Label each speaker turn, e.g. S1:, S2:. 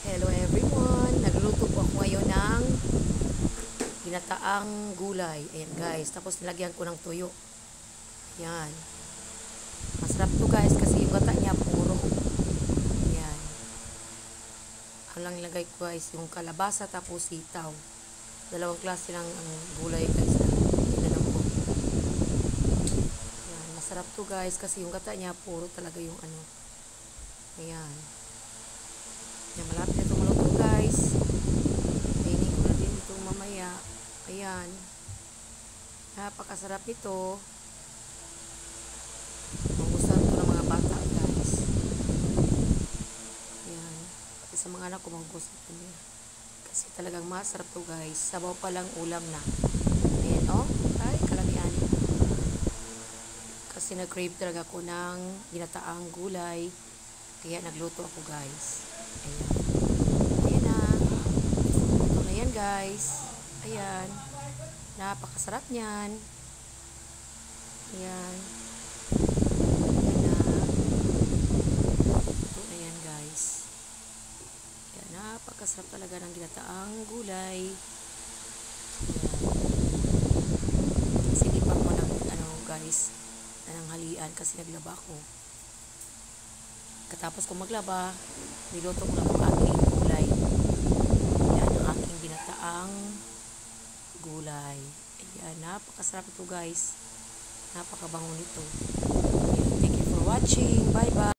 S1: Hello everyone! Nagluto po ako ngayon ng ginataang gulay. Ayan guys, tapos nilagyan ko ng tuyo. Ayan. Masarap to guys kasi yung gata niya puro. Ayan. Ang lang nilagay ko guys yung kalabasa tapos sitaw. Dalawang klase ng gulay guys na ginanam ko. Ayan. Masarap to guys kasi yung gata niya puro talaga yung ano. Ayan. Yan, malapit na itong maluto guys. Kainin ko na din ito mamaya. Ayan. Napakasarap ito. Magustuhan ito ng mga bata guys. Ayan. Pati sa mga anak ko magustuhan ito nila. Kasi talagang masarap ito guys. Sabaw pa lang ulam na. Ayan o. Ay, kalamian. Kasi nag-crave talaga ako ng ginataang gulay. Kaya nagluto ako guys. Ayan. Ayan na. Ito na yan guys. Ayan. Napakasarap niyan. Ayan. Ayan na. Ito na yan guys. Ayan. Napakasarap talaga ng ginataang gulay. Ayan. Sinipan ko ng ano guys. Nananghalian kasi naglaba ako. Katapos ko maglaba, niluto ko lang ang aking gulay. Ayan, ang aking ginataang gulay. Ayan, napakasarap ito guys. Napakabango nito. Ayan, thank you for watching. Bye bye.